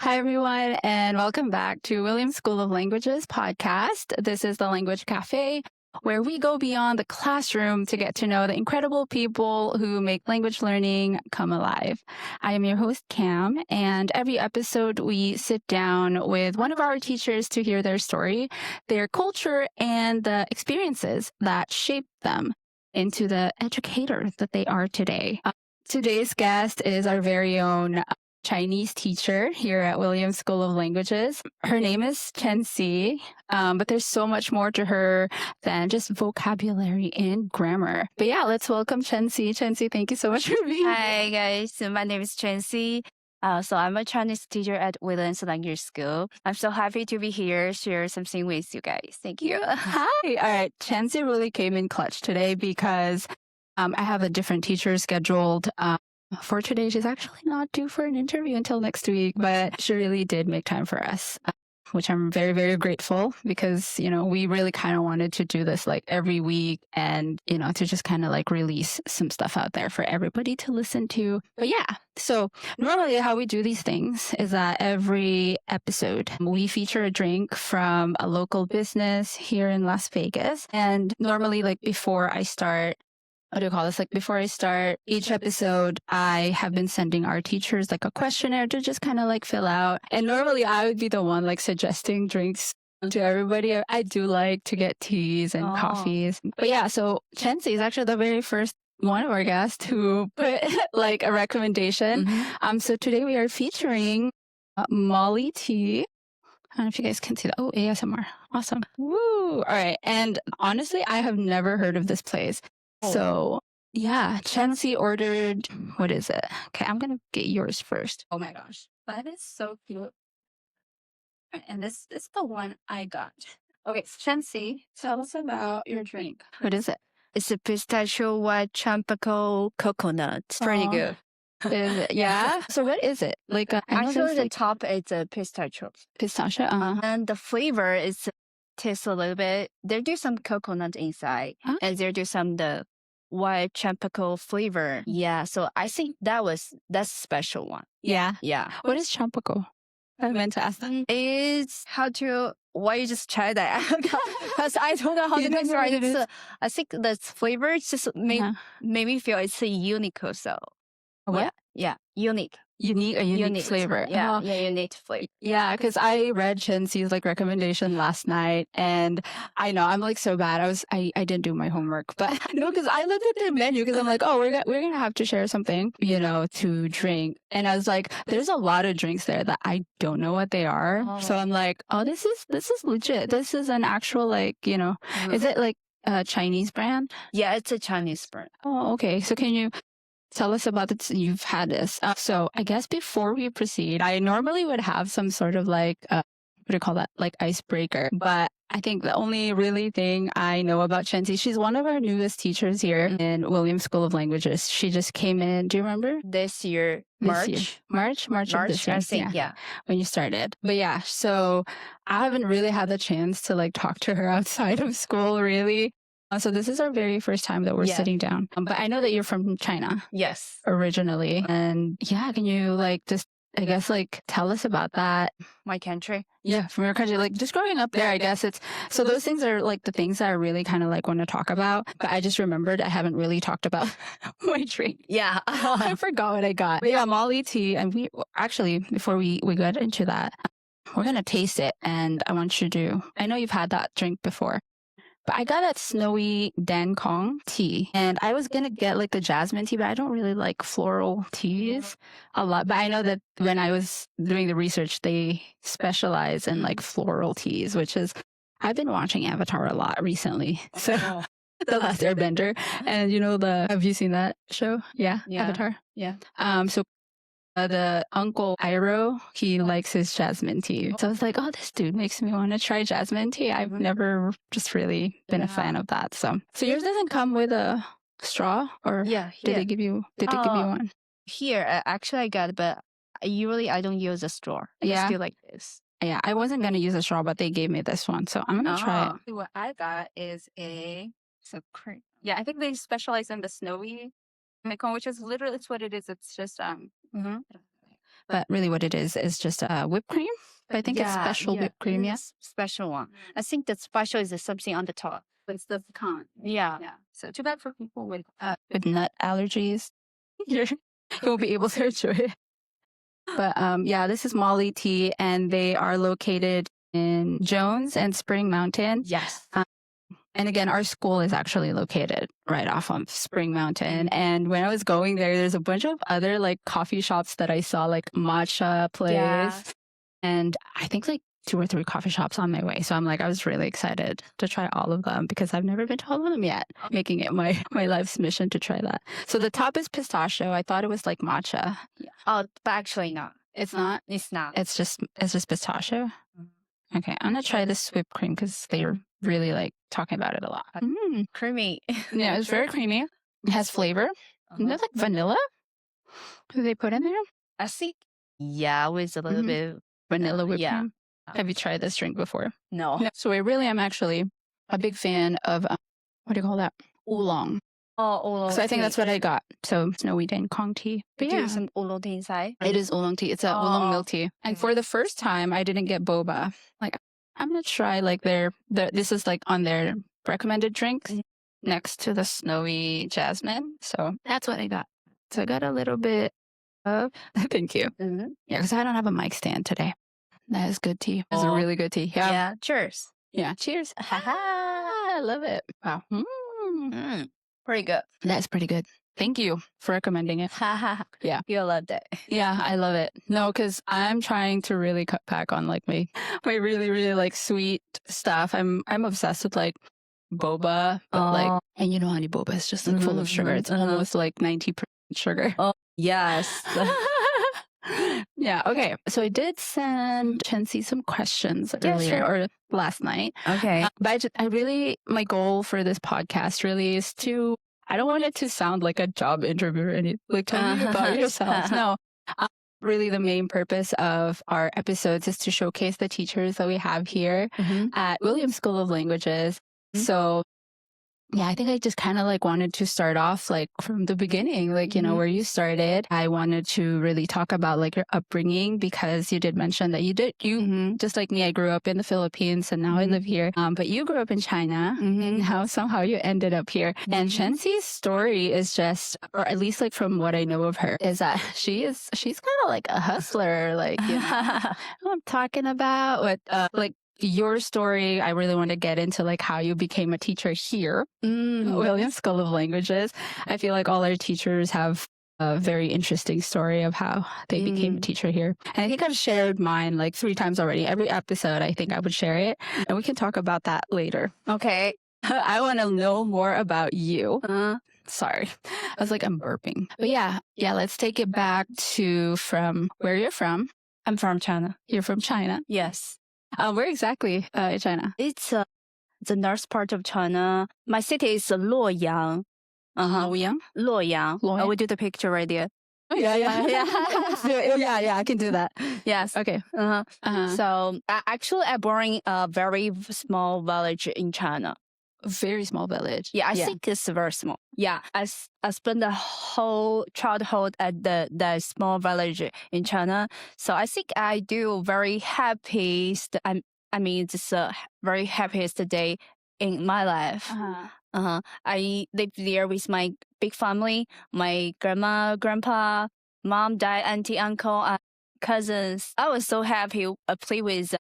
Hi, everyone, and welcome back to Williams School of Languages podcast. This is the Language Cafe, where we go beyond the classroom to get to know the incredible people who make language learning come alive. I am your host, Cam, and every episode we sit down with one of our teachers to hear their story, their culture, and the experiences that shaped them into the educator that they are today. Today's guest is our very own Chinese teacher here at Williams School of Languages. Her name is Chensi, but there's so much more to her than just vocabulary and grammar. But yeah, let's welcome Chensi. Chensi, thank you so much for being here. Hi guys, my name is Chensi. So I'm a Chinese teacher at Williams Language School. I'm so happy to be here, share something with you guys. Thank you. Hi. All right, Chensi really came in clutch today because I have a different teacher scheduled for today. She's actually not due for an interview until next week, but she really did make time for us, which I'm very, very grateful because, we really kind of wanted to do this like every week and, to just kind of like release some stuff out there for everybody to listen to. But yeah, so normally how we do these things is that every episode we feature a drink from a local business here in Las Vegas. And normally before I start each episode, I have been sending our teachers a questionnaire to just kind of fill out. And normally I would be the one suggesting drinks to everybody. I do like to get teas and coffees. But yeah, so Chensi is actually the very first one of our guests who put a recommendation. So today we are featuring Molly tea. I don't know if you guys can see that. Oh, ASMR. Awesome. Woo. All right. And honestly, I have never heard of this place. So, yeah, Chensi ordered, what is it? Okay, I'm going to get yours first. Oh my gosh, that is so cute. And this is the one I got. Okay, Chensi, tell us about your drink. What is it? It's a pistachio white tropical coconut. It's pretty good. Is it? Yeah. So what is it? Actually, the top is a pistachio. Pistachio? And the flavor is tastes a little bit. They do some coconut inside, and they do some the white tropical flavor. Yeah, so I think that's a special one. Yeah. Yeah. What is tropical? I meant to ask that. It's why you just try that? Because I don't know how to describe it. I think the flavor just made me feel it's a unique. So what? Yeah, unique. A unique flavor. Yeah, unique flavor. Yeah, because I read Chensi's recommendation last night, and I know I'm so bad. I didn't do my homework, but no, because I looked at the menu because I'm we're gonna have to share something, to drink, and I was there's a lot of drinks there that I don't know what they are, so I'm this is legit. This is an actual is it a Chinese brand? Yeah, it's a Chinese brand. Oh, okay. So can you tell us about it. You've had this. So I guess before we proceed, I normally would have some sort of what do you call that? Icebreaker. But I think the only really thing I know about Chensi, she's one of our newest teachers here in Williams School of Languages. She just came in. Do you remember? This year, March of this year. I think, yeah. When you started. But yeah, so I haven't really had the chance to talk to her outside of school, really. So this is our very first time that we're sitting down. But I know that you're from China. Yes. Originally. And yeah, can you just, I guess, tell us about that? My country? Yeah, from your country. Just growing up there, I guess so those things are the things that I really kind of want to talk about. But I just remembered I haven't really talked about my drink. Yeah. I forgot what I got. But yeah, Molly tea. And we actually, before we get into that, we're going to taste it. And I want you to, I know you've had that drink before. But I got a snowy Dankong tea, and I was going to get the jasmine tea, but I don't really like floral teas a lot. But I know that when I was doing the research, they specialize in floral teas, which is, I've been watching Avatar a lot recently. So The Last Airbender. And have you seen that show? Yeah. Avatar. Yeah. So the uncle Iroh, he likes his jasmine tea. So I was oh, this dude makes me want to try jasmine tea. I've never just really been a fan of that. So yours doesn't come with a straw, or did they give you one? Here, actually I got it, but usually I don't use a straw. I just feel like this. Yeah, I wasn't going to use a straw, but they gave me this one. So I'm going to try it. What I got is cream. Yeah, I think they specialize in the snowy Mekong, which is literally, it's what it is. It's just, But really what it is just whipped cream. I think it's special whipped cream, yes. Special one. I think the special is something on the top. It's the pecan. Yeah. So too bad for people with nut allergies. You won't be able to enjoy it. But this is Molly Tea, and they are located in Jones and Spring Mountain. Yes. And again, our school is actually located right off of Spring Mountain. And when I was going there's a bunch of other like coffee shops that I saw, like matcha place. Yeah. And I think like 2 or 3 coffee shops on my way. So I'm like, I was really excited to try all of them because I've never been to all of them yet. Making it my life's mission to try that. So the top is pistachio. I thought it was like matcha. Yeah. Oh, but actually not. It's not? It's not. It's just pistachio? Okay, I'm going to try this whipped cream because they're really like talking about it a lot. Creamy. Yeah, it's very creamy. It has flavor. Isn't that like vanilla? Do they put in there? I think, yeah, with a little bit vanilla whipped cream. Have you tried this drink before? No. So I really am actually a big fan of, what do you call that? Oolong. Oh, oolong. So I think that's what I got. So snowy Kong tea. But do some oolong tea inside? It is oolong tea. It's a oolong milk tea. And for the first time, I didn't get boba. Like, I'm going to try like this is like on their recommended drinks next to the snowy jasmine. So that's what I got. So I got a little bit of, thank you. Yeah, because I don't have a mic stand today. That is good tea. It's a really good tea. Yeah. Cheers. Yeah. Cheers. I love it. Wow. Pretty good. That's pretty good. Thank you for recommending it. Yeah. You loved it. Yeah, I love it. No, because I'm trying to really cut back on like my really, really like sweet stuff. I'm obsessed with like boba, but like, and you know, honey boba is just like full of sugar. It's almost like 90% sugar. Oh, yes. Yeah. Okay. So I did send Chensi some questions earlier or last night. Okay. But my goal for this podcast really is I don't want it to sound like a job interview or anything. Like, tell me about yourself. No. Really, the main purpose of our episodes is to showcase the teachers that we have here at Williams School of Languages. So yeah, I think I just kind of like wanted to start off like from the beginning, like, you know, where you started. I wanted to really talk about like your upbringing because you did mention that you just like me, I grew up in the Philippines and now I live here. But you grew up in China and how somehow you ended up here. And Chensi's story is just, or at least like from what I know of her, is that she's kind of like a hustler. Like, you know, I'm talking about what, like, your story, I really want to get into like how you became a teacher here at Williams School of Languages. I feel like all our teachers have a very interesting story of how they became a teacher here. And I think I've shared mine like 3 times already. Every episode, I think I would share it. And we can talk about that later. Okay. I want to know more about you. Sorry. I was like, I'm burping. But yeah, let's take it back to from where you're from. I'm from China. You're from China? Yes. Where exactly in China? It's the north part of China. My city is Luoyang. Luoyang? Luoyang. I will do the picture right there. Yeah. Yeah, I can do that. Yes. Okay. So actually, I'm born in a very small village in China. A very small village. Yeah, I think it's very small. Yeah, I spent the whole childhood at the small village in China. So I think I do very happiest. I mean, it's a very happiest day in my life. I lived there with my big family, my grandma, grandpa, mom, dad, auntie, uncle, and cousins. I was so happy. I play with.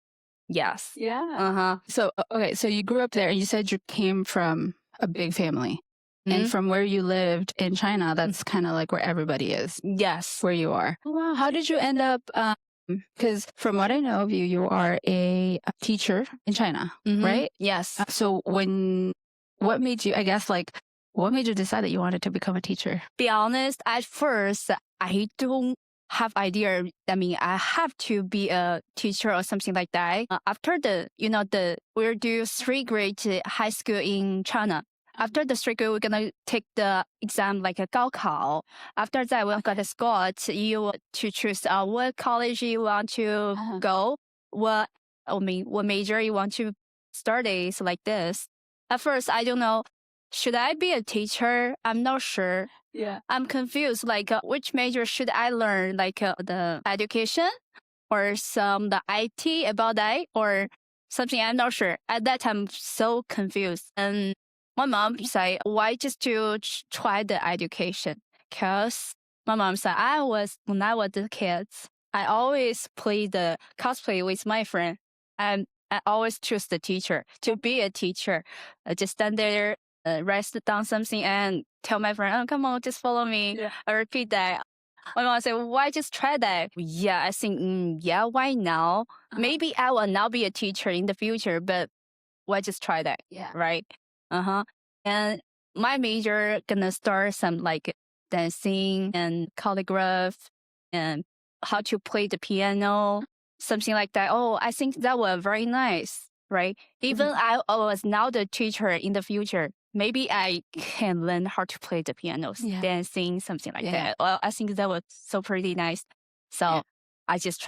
Yes. Yeah. So, okay. So you grew up there and you said you came from a big family. And from where you lived in China, that's kind of like where everybody is. Yes. Where you are. Wow. How did you end up? Because from what I know of you, you are a teacher in China, right? Yes. So what made you, I guess, like, what made you decide that you wanted to become a teacher? Be honest, at first, I don't have idea. I mean, I have to be a teacher or something like that. After we do 3 grade high school in China. After the 3 grade, we're gonna take the exam like a 高考. After that, we're gonna Scott. You to choose what college you want to go. What major you want to study. So like this. At first, I don't know. Should I be a teacher? I'm not sure. Yeah. I'm confused. Like, which major should I learn? Like the education or the IT about that or something? I'm not sure. At that time, I'm so confused. And my mom said, why just to try the education? Because my mom said, when I was a kid, I always play the cosplay with my friend. And I always choose the teacher to be a teacher. Just stand there, write down something and tell my friend, oh, come on, just follow me. Yeah. I repeat that. My mom said, why just try that? Yeah, I think, yeah, why now? Maybe I will not be a teacher in the future, but why just try that? Yeah. Right? And my major gonna start some like dancing and calligraph and how to play the piano, something like that. Oh, I think that was very nice, right? Even I was now the teacher in the future, maybe I can learn how to play the piano, dancing, something like that. Well, I think that was so pretty nice. So I just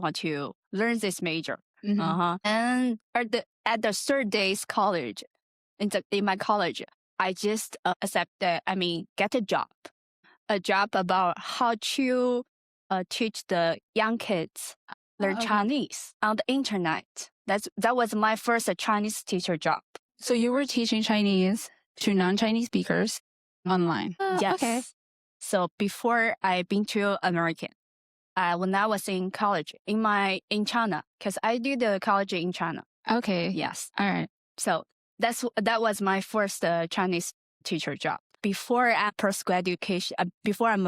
want to learn this major. And at the third day's college, in my college, I just get a job about how to teach the young kids learn Chinese on the internet. That was my first Chinese teacher job. So you were teaching Chinese to non-Chinese speakers online? Yes. Okay. So before I been to American, when I was in college in China, because I did the college in China. Okay. Yes. All right. So that was my first Chinese teacher job. Before I'm a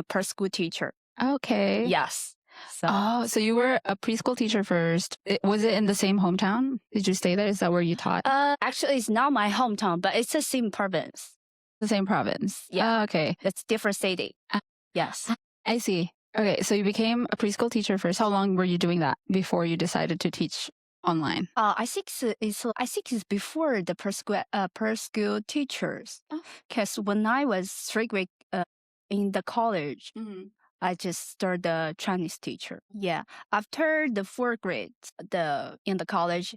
preschool teacher. Okay. Yes. So you were a preschool teacher first. Was it in the same hometown? Did you stay there? Is that where you taught? Actually, it's not my hometown, but it's the same province. The same province? Yeah. Okay. It's different city. Yes. I see. Okay, so you became a preschool teacher first. How long were you doing that before you decided to teach online? I think it's before the preschool teachers. Because when I was 3rd grade in the college, I just started the Chinese teacher. Yeah, after the 4th grade, in the college,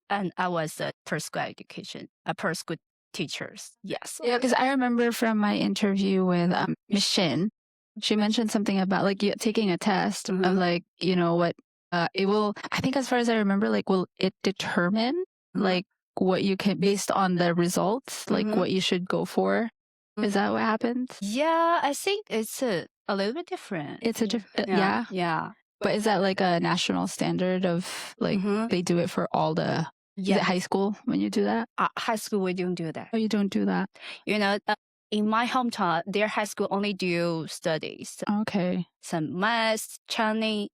and I was a preschool teachers. Yes. Yeah, because I remember from my interview with Miss Shin, she mentioned something about like you taking a test of like, what it will, I think as far as I remember, like, will it determine like what you can, based on the results, like what you should go for? Is that what happens? Yeah, I think it's a little bit different. It's a different, Yeah. But is that like a national standard of like, they do it for all the, is it high school when you do that? High school, we don't do that. Oh, you don't do that? In my hometown, their high school only do studies. Okay. Some math, Chinese,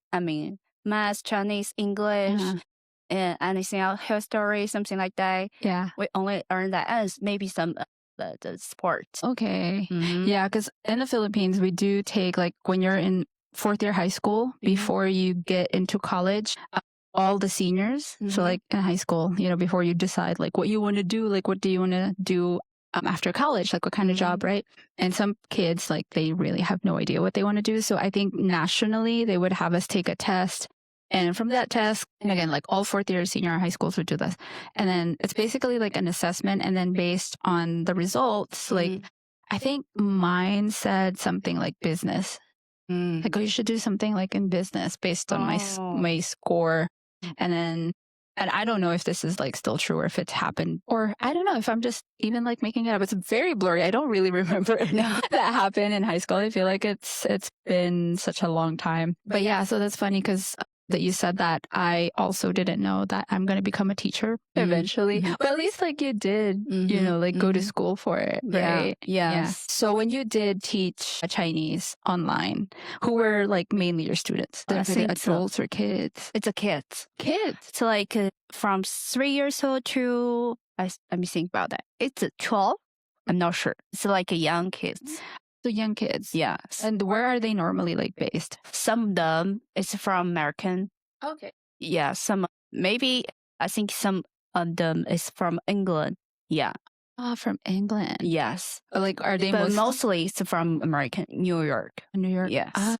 English, and anything else, history, something like that. Yeah. We only earn that as maybe some the sport. Okay. Yeah, because in the Philippines, we do take like when you're in 4th year high school, before you get into college, all the seniors. So like in high school, before you decide like what you want to do, like what do you want to do after college, like what kind of job, right? And some kids, like they really have no idea what they want to do. So I think nationally they would have us take a test. And from that test, and again, like all 4th year senior high schools would do this. And then it's basically like an assessment. And then based on the results, like I think mine said something like business. Like, oh, you should do something like in business based on my score. And I don't know if this is like still true or if it's happened, or I don't know if I'm just even like making it up. It's very blurry. I don't really remember that happened in high school. I feel like it's been such a long time. But yeah, so that's funny because that you said that. I also didn't know that I'm going to become a teacher eventually. But at least like you did, go to school for it, right? Yeah. So when you did teach Chinese online, who were like mainly your students? Were they adults or kids? It's a kids. Kids. So like from 3 years old to, let me think about that. It's 12. I'm not sure. It's like a young kids. So young kids. Yes. And where are they normally like based? Some of them is from American. Okay. Yeah. I think some of them is from England. Yeah. From England. Yes. Like, are they mostly it's from American, New York. New York. Yes.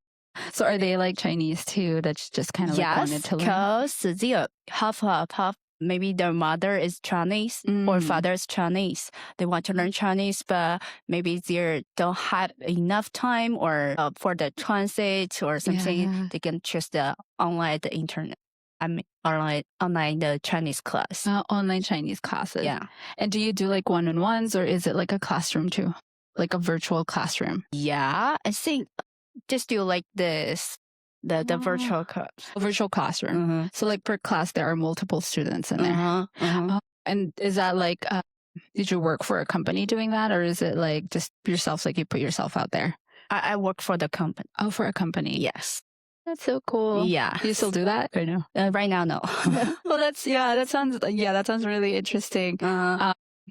So are they like Chinese too? That's just kind of like wanted to learn. Because they are half maybe their mother is Chinese or father is Chinese. They want to learn Chinese, but maybe they don't have enough time or for the transit or something. Yeah. They can choose the online, the internet. I mean, online the Chinese class. Online Chinese classes. Yeah. And do you do like one-on-ones or is it like a classroom too? Like a virtual classroom? Yeah, I think just do like this, the virtual class. A virtual classroom. So like per class, there are multiple students in there. And is that like, did you work for a company doing that? Or is it like just yourself, like you put yourself out there? I work for the company. Oh, for a company. Yes. That's so cool. Yeah. Do you still do that or no? Right now, no. Well, that sounds really interesting.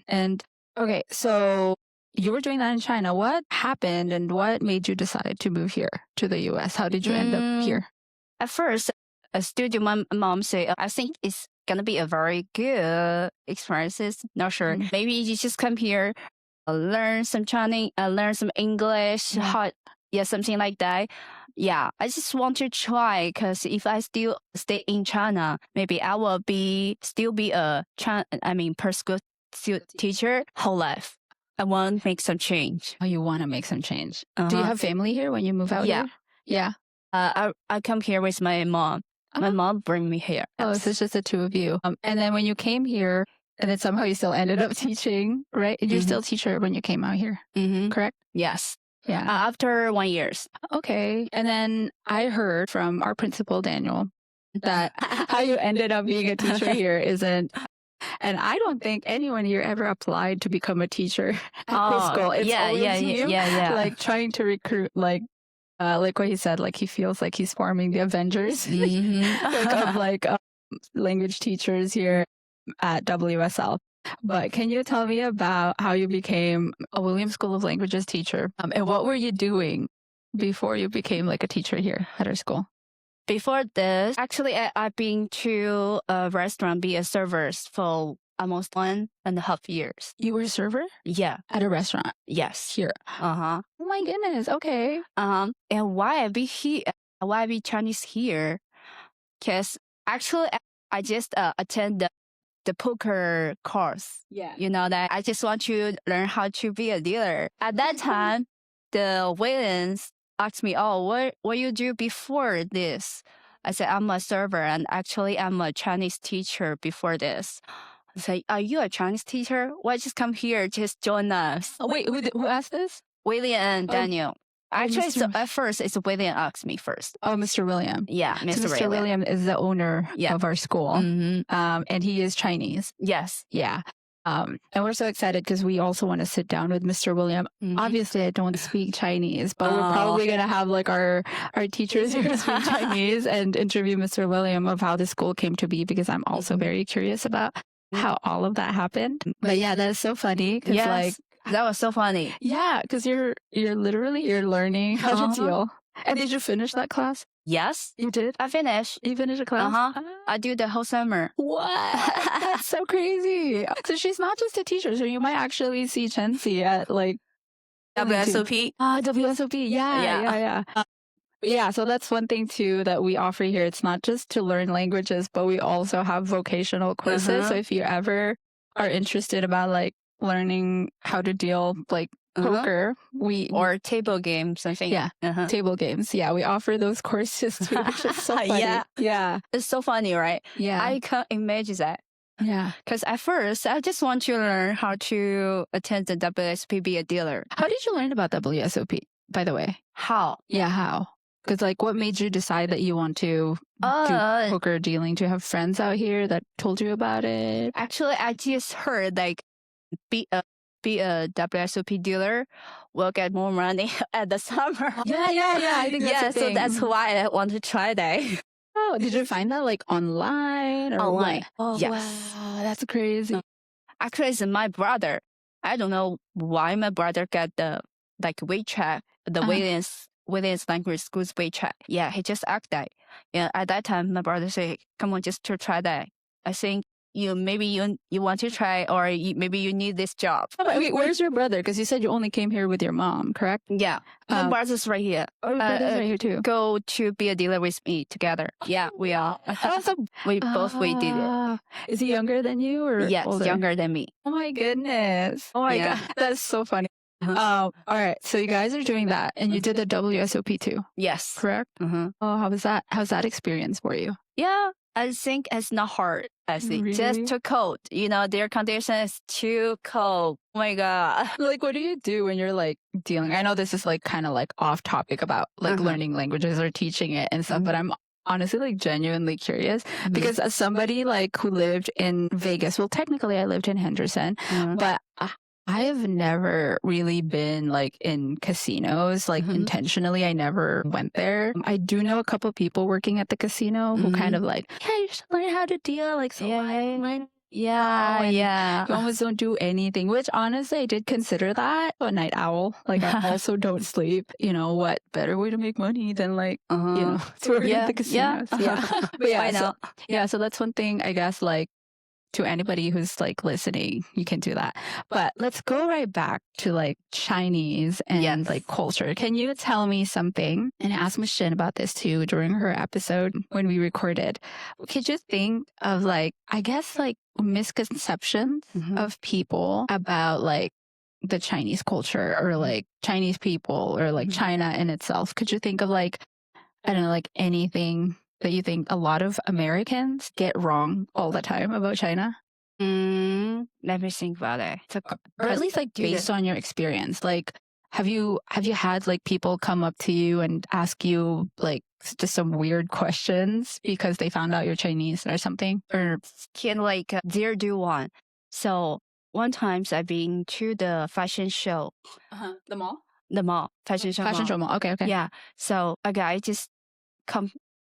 And okay, so you were doing that in China. What happened and what made you decide to move here to the US? How did you end up here? At first, a studio, my mom said, I think it's going to be a very good experience. Not sure. Maybe you just come here, learn some Chinese, learn some English, something like that. Yeah, I just want to try because if I still stay in China, maybe I will still be a per school teacher whole life. I want to make some change. Oh, you want to make some change. Do you have family here when you move out here? Yeah. I come here with my mom. My mom bring me here. Oh, so it's just the two of you. And then when you came here, and then somehow you still ended up teaching, right? And you're still a teacher when you came out here, correct? Yes. Yeah. After 1 year. Okay. And then I heard from our principal, Daniel, that how you ended up being a teacher here isn't, and I don't think anyone here ever applied to become a teacher at this school. It's always you, like trying to recruit, like what he said, like he feels like he's forming the Avengers of language teachers here at WSL. But can you tell me about how you became a Williams School of Languages teacher? And what were you doing before you became like a teacher here at our school? Before this, actually, I've been to a restaurant, be a server for almost 1.5 years. You were a server? Yeah. At a restaurant? Yes. Here? Oh my goodness. Okay. And why I be here? Why I be Chinese here? Because actually, I just attend the poker course. Yeah. You know that I just want to learn how to be a dealer. At that time, the Williams asked me, what you do before this? I said, I'm a server and actually I'm a Chinese teacher before this. I said, are you a Chinese teacher? Why just come here, just join us? Oh, wait, who asked this? William and Daniel. Actually, so at first, it's William asked me first. Oh, Mr. William. Yeah, Mr. So Mr. William is the owner of our school. And he is Chinese. Yes. Yeah. And we're so excited because we also want to sit down with Mr. William. Obviously, I don't speak Chinese, but we're probably going to have like our teachers here speak Chinese and interview Mr. William of how the school came to be, because I'm also very curious about how all of that happened. But yeah, that is so funny because that was so funny. Yeah, because you're learning how to deal. And did you finish that class? Yes. You did? I finished. You finished a class? I do the whole summer. What? That's so crazy. So she's not just a teacher, so you might actually see Chensi at like WSOP. WSOP. Yeah. Yeah, so that's one thing too that we offer here. It's not just to learn languages, but we also have vocational courses. So if you ever are interested about like learning how to deal like poker, or table games, I think. Yeah, table games. Yeah, we offer those courses too, which is so funny. Yeah, it's so funny, right? Yeah, I can't imagine that. Yeah, because at first I just want to learn how to attend the WSP, be a dealer. How did you learn about WSOP, by the way? How? Yeah, how? Because like, what made you decide that you want to do poker dealing? Do you have friends out here that told you about it? Actually, I just heard like be a WSOP dealer will get more money at the summer. Yeah. I think that's so that's why I want to try that. Oh, did you find that like online or online? What? Oh, yes. Wow, that's crazy. Actually, it's my brother. I don't know why my brother got the like WeChat, the Williams language school's WeChat. Yeah, he just asked that. Yeah, at that time, my brother said, "Come on, just to try that." I think maybe you want to try, or maybe you need this job. Wait, where's your brother? Because you said you only came here with your mom, correct? Yeah, my brother's right here. Oh, your brother's right here too. Go to be a dealer with me together. Yeah, we are. We did it. Is he younger than you or Yes, older? younger than me. Oh my goodness. Oh my God. That's so funny. All right. So you guys are doing that and you did the WSOP too, Yes. correct? Oh, how was that? How's that experience for you? Yeah, I think it's not hard. I think Really? just too cold. Their condition is too cold. Oh my God. Like, what do you do when you're like dealing? I know this is like kind of like off topic about like learning languages or teaching it and stuff, but I'm honestly like genuinely curious because as somebody like who lived in Vegas, well, technically I lived in Henderson, but I have never really been like in casinos, like intentionally. I never went there. I do know a couple of people working at the casino who kind of like, yeah, you should learn how to deal. Like, so Yeah. you almost don't do anything, which honestly, I did consider that a night owl. Like, I also don't sleep. What better way to make money than like, to work at the casinos. Yeah. But yeah, so that's one thing, I guess, like, to anybody who's like listening, you can do that. But let's go right back to like Chinese and like culture. Can you tell me something? And ask Miss Shin about this too during her episode when we recorded. Could you think of like, I guess like misconceptions of people about like the Chinese culture or like Chinese people or like China in itself? Could you think of like, I don't know, like anything that you think a lot of Americans get wrong all the time about China? Let me think about it. Or at least like based on your experience. Like, have you had like people come up to you and ask you like just some weird questions because they found out you're Chinese or something? Or kind of like 0 to 1. So one time I've been to the fashion show. the mall? The mall. Fashion show mall. Okay. Yeah. So a guy just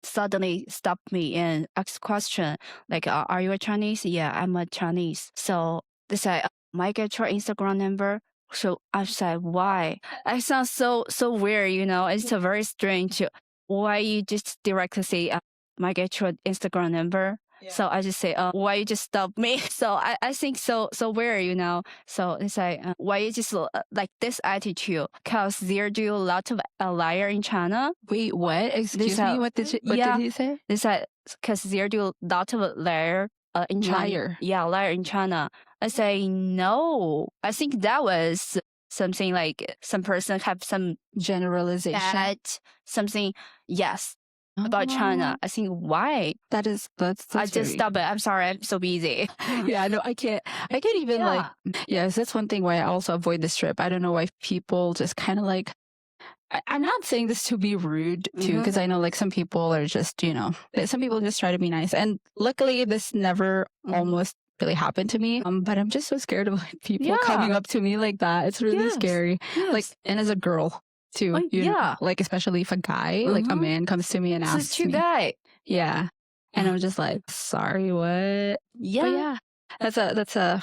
suddenly stopped me and asked question like, are you a Chinese? Yeah, I'm a Chinese. So they said, might I get your Instagram number? So I said, why? I sound so weird, It's a very strange. Why you just directly say, might I get your Instagram number? Yeah. So I just say, why you just stop me? So I think so weird, So it's like, why you just like this attitude? Because there do a lot of liar in China. Wait, what? Excuse me? What did he say? It's like, because there do a lot of liar in China. Liar? Yeah, liar in China. I say, no. I think that was something like some person have some generalization. Something, yes. About China. I think why? That's I just stop it. I'm sorry. I'm so busy. Yeah, no, I can't even like, yes, that's one thing why I also avoid this trip. I don't know why people just kind of like, I'm not saying this to be rude too, because I know like some people are just, some people just try to be nice. And luckily this never almost really happened to me. But I'm just so scared of like people coming up to me like that. It's really scary. Like, and as a girl too, like especially if a guy, like a man comes to me and asks me. Guy. Yeah. And I'm just like, sorry, what? Yeah. But that's a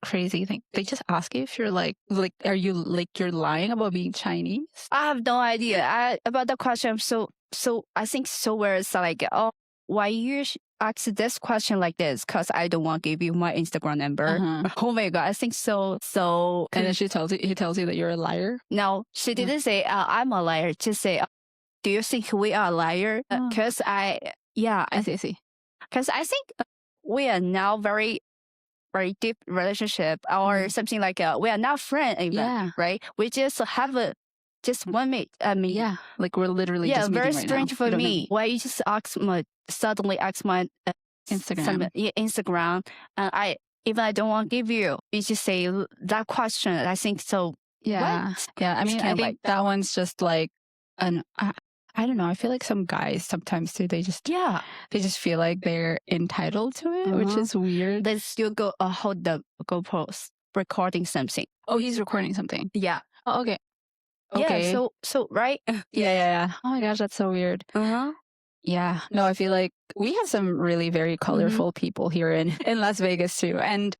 crazy thing. They just ask you if you're like, are you like, you're lying about being Chinese? I have no idea about the question. So I think so where it's like, oh, why you ask this question like this? Because I don't want to give you my Instagram number. Oh my God, I think so. And then he tells you that you're a liar? No, she didn't say I'm a liar. Just say, do you think we are a liar? Because I see. Because I think we are now very, very deep relationship or something like we are not friends even, right? We just have just 1 minute. I mean, like we're literally just meeting very right strange now. for me. Why you just suddenly ask my Instagram? Instagram, and I don't want to give you. You just say that question. I think so. Yeah, what? Yeah. I mean, I think that one's just like I don't know. I feel like some guys sometimes too. They just feel like they're entitled to it, which is weird. They still go hold the GoPros recording something. Oh, he's recording something. Yeah. Oh, okay. Okay. Yeah. So right. Yeah. Oh my gosh, that's so weird. Yeah. No, I feel like we have some really very colorful people here in Las Vegas too, and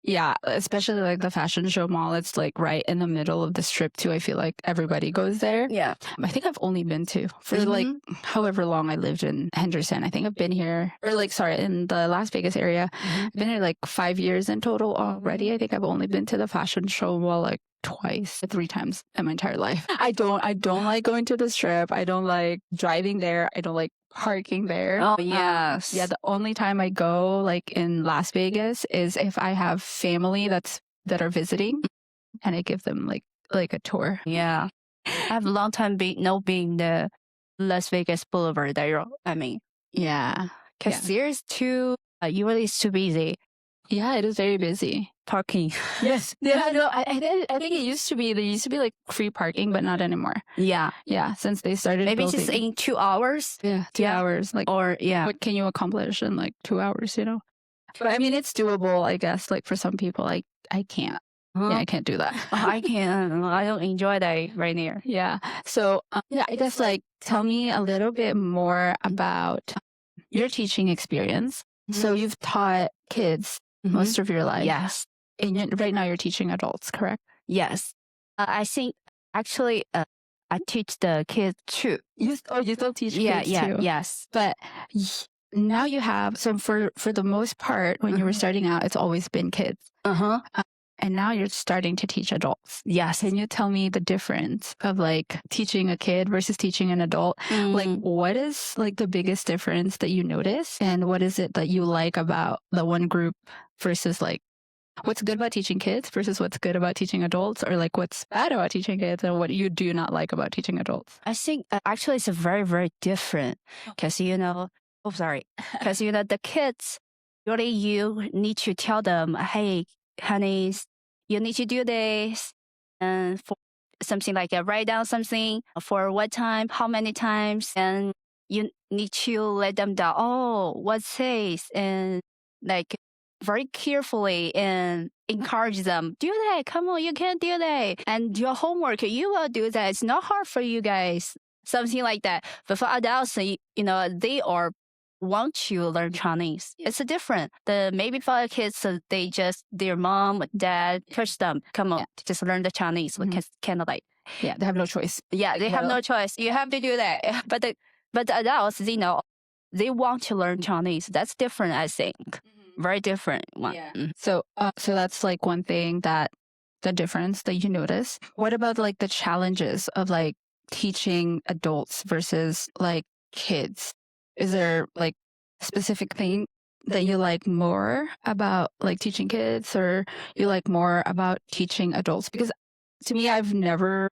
Yeah, especially like the fashion show mall. It's like right in the middle of the strip too. I feel like everybody goes there. Yeah. I think I've only been to for like however long I lived in Henderson. I think I've been here or like sorry, in the Las Vegas area. I've been here like 5 years in total already. I think I've only been to the fashion show mall like twice, 3 times in my entire life. I don't like going to the strip. I don't like driving there. I don't like parking there. Oh, yes. Yeah, the only time I go like in Las Vegas is if I have family that are visiting and I give them like a tour. Yeah. I have a long time being the Las Vegas Boulevard there. I mean, Yeah. because there's too, usually it's too busy. Yeah, it is very busy. Parking. Yes. Yeah, no, I think there used to be like free parking, but not anymore. Yeah. Yeah, since they started Maybe building. just in 2 hours. Yeah, 2 hours. Like, Or, yeah. what can you accomplish in like 2 hours, you know? But I mean, it's doable, I guess. Like for some people, I can't. Yeah, I can't do that. I can't. I don't enjoy that right there. Yeah. So, yeah, I guess like tell me a little bit more about your teaching experience. So you've taught kids most of your life. Yes. And right now you're teaching adults, correct? Yes. I think actually I teach the kids too. You still teach kids too? Yes. But now you have, so for the most part, when you were starting out, it's always been kids. And now you're starting to teach adults. Yes. Can you tell me the difference of like teaching a kid versus teaching an adult? Like what is like the biggest difference that you notice? And what is it that you like about the one group versus like what's good about teaching kids versus what's good about teaching adults, or like what's bad about teaching kids and what you do not like about teaching adults? I think actually it's a very, very different because, because, the kids, really you need to tell them, hey, honeys, you need to do this. And for something like write down something for what time, how many times. And you need to let them down, oh, what's this? And like very carefully and encourage them, do that. Come on, you can do that. And your homework, you will do that. It's not hard for you guys. Something like that. But for adults, they are want to learn Chinese. It's different. Maybe for the kids, they just their mom, dad push them. Come on, just learn the Chinese. Kind of like they have no choice. Yeah, they have no choice. You have to do that. But the adults, they want to learn Chinese. That's different, I think. Very different one. Yeah. So that's like one thing that the difference that you notice. What about like the challenges of like teaching adults versus like kids? Is there like a specific thing that you like more about like teaching kids, or you like more about teaching adults? Because to me, I've never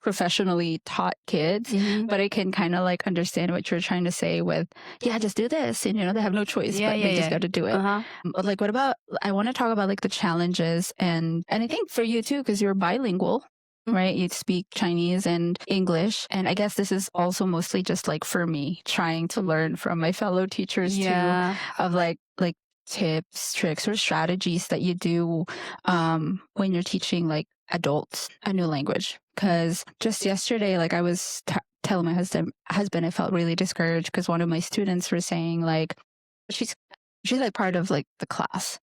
professionally taught kids, but I can kind of like understand what you're trying to say with, just do this. And, they have no choice, but they just got to do it. But like, what about, I want to talk about like the challenges and I think for you too, because you're bilingual, right? You speak Chinese and English. And I guess this is also mostly just like for me trying to learn from my fellow teachers too, of like tips, tricks, or strategies that you do when you're teaching like adults a new language. Because just yesterday, like I was telling my husband, I felt really discouraged because one of my students were saying like, she's like part of like the class.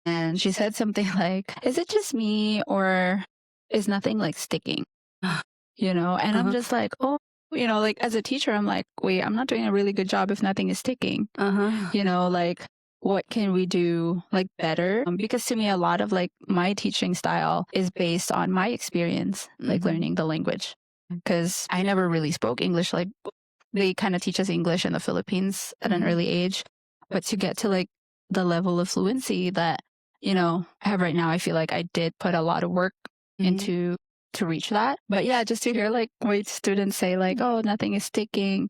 And she said something like, is it just me or is nothing like sticking? And I'm just like, oh, like as a teacher, I'm like, wait, I'm not doing a really good job if nothing is sticking. Like, what can we do like better? Because to me, a lot of like my teaching style is based on my experience, like learning the language. Because I never really spoke English. Like they kind of teach us English in the Philippines at an early age. But to get to like the level of fluency that, I have right now, I feel like I did put a lot of work into to reach that. But yeah, just to hear like my students say like, oh, nothing is sticking.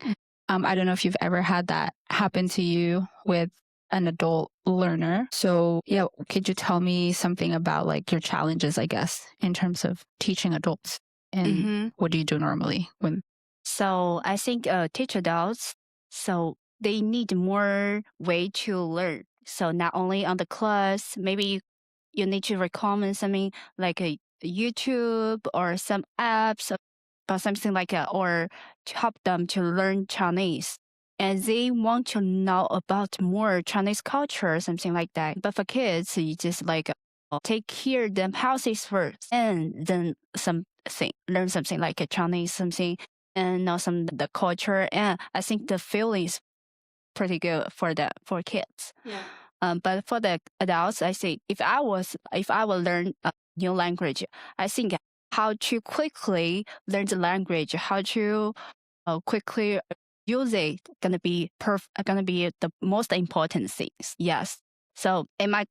I don't know if you've ever had that happen to you with an adult learner. So yeah, could you tell me something about like your challenges, I guess, in terms of teaching adults? And what do you do normally when? So I think teach adults, so they need more way to learn. So not only on the class, maybe you need to recommend something like a YouTube or some apps or something like that, or to help them to learn Chinese. And they want to know about more Chinese culture or something like that. But for kids, you just like take care the houses first and then learn something like a Chinese something and know some the culture. And I think the feeling is pretty good for kids. Yeah. But for the adults, I think if I will learn a new language, I think how to quickly learn the language, how to quickly use it, gonna be the most important things. Yes. So in my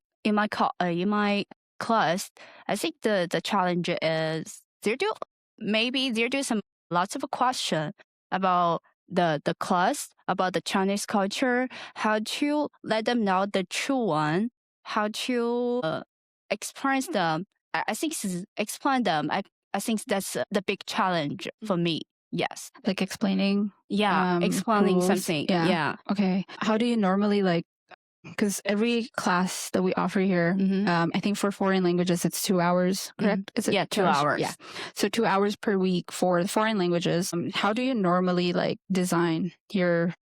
class, I think the challenge is there do some lots of question about the class, about the Chinese culture, how to let them know the true one, how to express them. I think explain them. I think that's the big challenge for me. Yes. Like explaining. Yeah, explaining rules. something. Yeah. Okay. How do you normally like? Because every class that we offer here, I think for foreign languages, it's 2 hours, correct? Is it 2 hours? Yeah. So 2 hours per week for the foreign languages. How do you normally like design your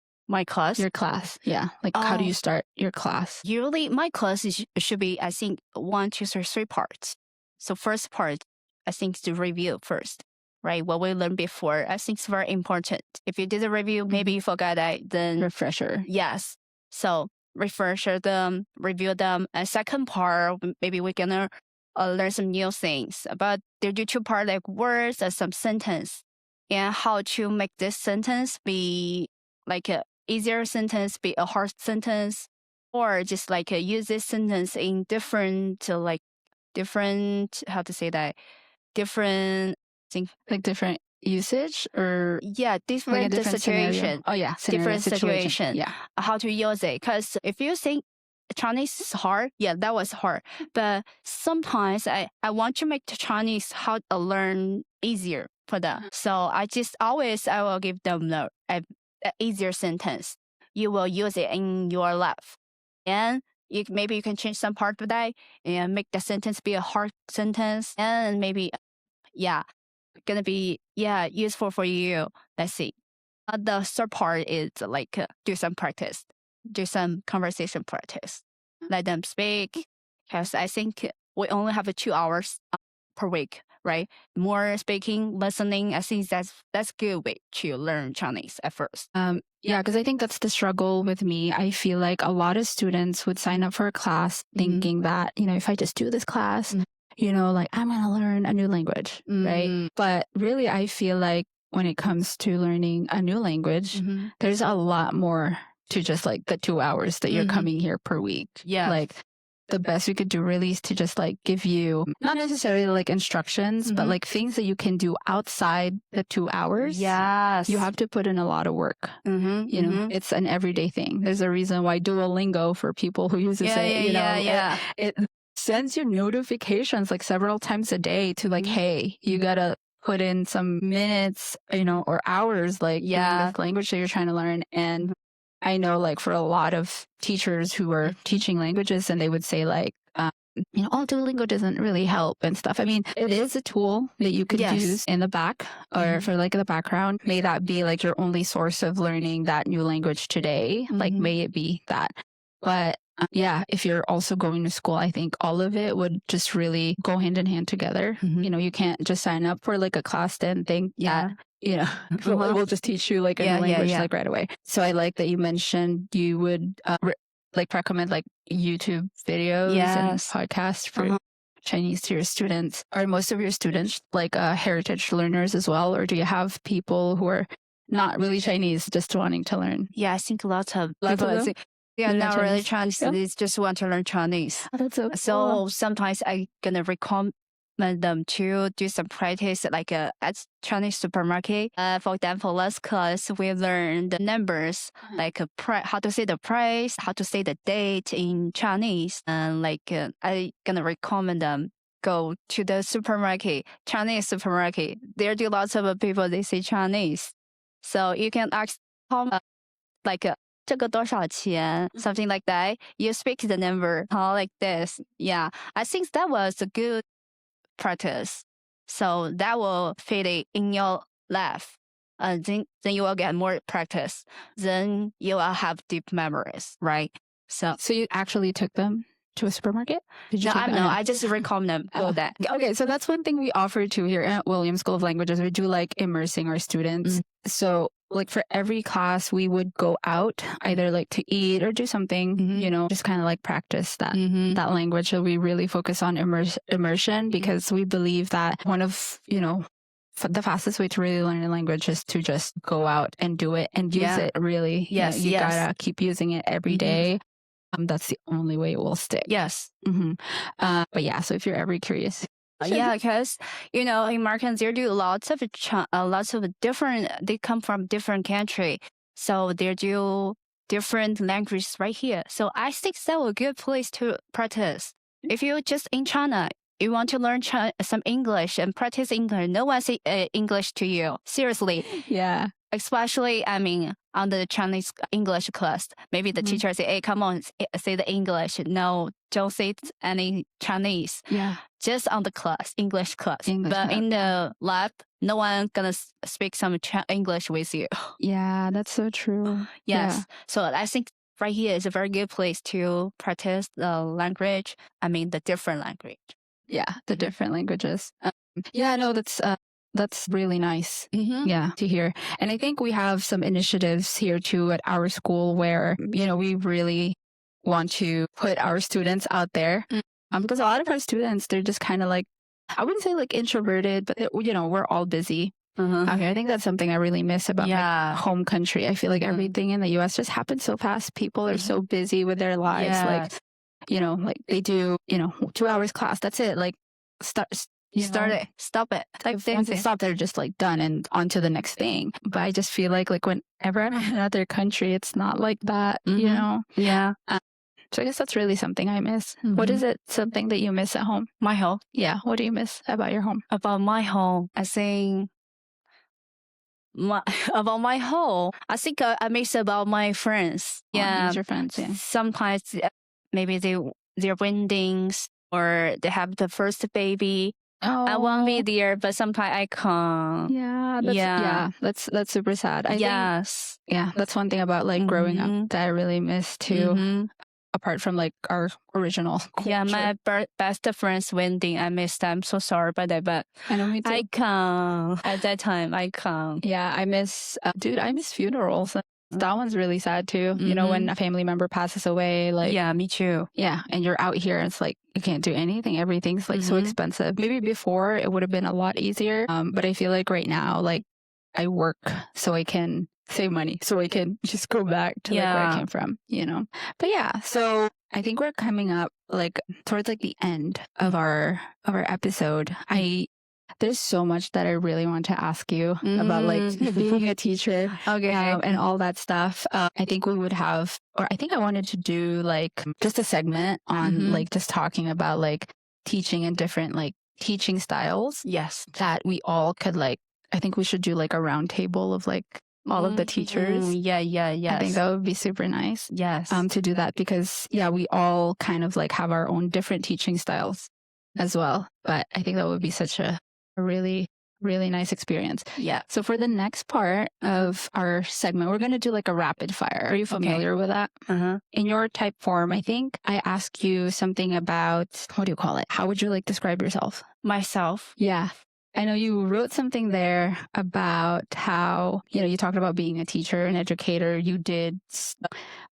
class? Your class. Yeah. Like how do you start your class? Usually my class should be, I think, 1, 2, 3 parts. So first part, I think is to review first, right? What we learned before, I think is very important. If you did a review, maybe you forgot it, then refresher. Yes. So refresh them, review them. And second part, maybe we're gonna learn some new things. But there do 2 parts like words and some sentence, and how to make this sentence be like a easier sentence, be a hard sentence, or just like use this sentence in different how to say that, different thing, like different usage or different, like a different situation. Scenario. Oh yeah, Different situation. Yeah. How to use it? Because if you think Chinese is hard, that was hard. But sometimes I want to make the Chinese how to learn easier for them. So I will give them the easier sentence. You will use it in your life, and maybe you can change some part of that and make the sentence be a hard sentence, and maybe gonna be useful for you. Let's see. The third part is like do some practice, do some conversation practice. Let them speak, because I think we only have 2 hours per week, right? More speaking, listening. I think that's good way to learn Chinese at first. Yeah, because I think that's the struggle with me. I feel like a lot of students would sign up for a class thinking that, if I just do this class, like I'm going to learn a new language, right? But really, I feel like when it comes to learning a new language, there's a lot more to just like the 2 hours that you're coming here per week. Yeah. Like the best we could do really is to just like give you not necessarily like instructions, but like things that you can do outside the 2 hours. Yes. You have to put in a lot of work. It's an everyday thing. There's a reason why Duolingo, for people who uses it sends you notifications like several times a day to like, hey, you gotta put in some minutes, or hours like in this language that you're trying to learn. And I know like for a lot of teachers who are teaching languages, and they would say like, Duolingo doesn't really help and stuff. I mean, it is a tool that you could use in the back or for like the background. May that be like your only source of learning that new language today. Like, may it be that. But if you're also going to school, I think all of it would just really go hand in hand together. You can't just sign up for like a class and think that, we'll just teach you like a new language like right away. So I like that you mentioned you would like recommend like YouTube videos and podcasts for Chinese to your students. Are most of your students like heritage learners as well? Or do you have people who are not really Chinese, just wanting to learn? Yeah, I think lots of people. They are not really Chinese. They just want to learn Chinese. Oh, that's so cool. So sometimes I gonna recommend them to do some practice like at Chinese supermarket. For example, last class we learned the numbers, like how to say the price, how to say the date in Chinese, and I gonna recommend them go to the supermarket, Chinese supermarket. There do lots of people they say Chinese, so you can ask like 这个多少钱? Something like that. You speak the number like this. Yeah, I think that was a good practice. So that will fit it in your life. Then you will get more practice. Then you will have deep memories, right? So you actually took them? to a supermarket? Did you No, take that? no, I just recommend them go that. Okay, so that's one thing we offer too here at Williams School of Languages. We do like immersing our students. So like for every class, we would go out either like to eat or do something, you know, just kind of like practice that that language. So we really focus on immersion because we believe that one of, you know, the fastest way to really learn a language is to just go out and do it and use it really. Yes, you gotta keep using it every day. That's the only way it will stick. Yes. But yeah, so if you're ever curious. Yeah, because you know, Americans they do lots of different. They come from different country, so they do different languages right here. So I think that's a good place to practice. If you just in China, you want to learn some English and practice English, no one say English to you. Seriously. Yeah. Especially, I mean, on the Chinese English class, maybe the teacher say, "Hey, come on, say the English." No, don't say any Chinese. Yeah. Just on the class, English class. But in the lab, no one gonna speak some English with you. Yeah, that's so true. Yes. Yeah. So I think right here is a very good place to practice the language. I mean, the different language. Yeah, the different languages. Yeah, no, that's really nice. Yeah, to hear. And I think we have some initiatives here too at our school where, you know, we really want to put our students out there. Because a lot of our students, they're just kind of like, I wouldn't say like introverted, but you know, we're all busy. Okay, I think that's something I really miss about my home country. I feel like everything in the US just happens so fast. People are so busy with their lives. Like, you know, like they do, you know, 2 hours class. That's it. Like stop it. Like once they stop, they're just like done and on to the next thing. But I just feel like whenever I'm in another country, it's not like that, you know? Yeah. So I guess that's really something I miss. What is it? Something that you miss at home? My home. Yeah. What do you miss about your home? About my home, I think. About my home, I think I miss about my friends. Yeah, your friends. Yeah. Sometimes maybe they're weddings or they have the first baby. Oh. I won't be there, but sometimes I can't. Yeah. That's super sad. That's one thing about like growing up that I really miss too. Apart from like our original culture. Yeah, my best friend's wedding, I miss them. So sorry about that, but I know, me too. I can't. At that time, I can't. Yeah, I miss, I miss funerals. That one's really sad too. You know, when a family member passes away, like. Yeah, me too. Yeah, and you're out here and it's like, you can't do anything. Everything's like so expensive. Maybe before it would have been a lot easier. But I feel like right now, like I work so I can save money so I can just go back to like where I came from, you know. But yeah, so I think we're coming up like towards like the end of our episode. There's so much that I really want to ask you about like being a teacher and all that stuff. I think we would have, or I think I wanted to do like just a segment on like just talking about like teaching and different like teaching styles. Yes. That we all could like, I think we should do like a round table of like all of the teachers. Yeah. I think that would be super nice. Yes. To do that because we all kind of like have our own different teaching styles as well. But I think that would be such a really, really nice experience. Yeah. So for the next part of our segment, we're going to do like a rapid fire. Are you familiar with that? In your type form, I think I ask you something about, what do you call it? How would you like describe yourself? Myself. Yeah. I know you wrote something there about how, you know, you talked about being a teacher, an educator. You did,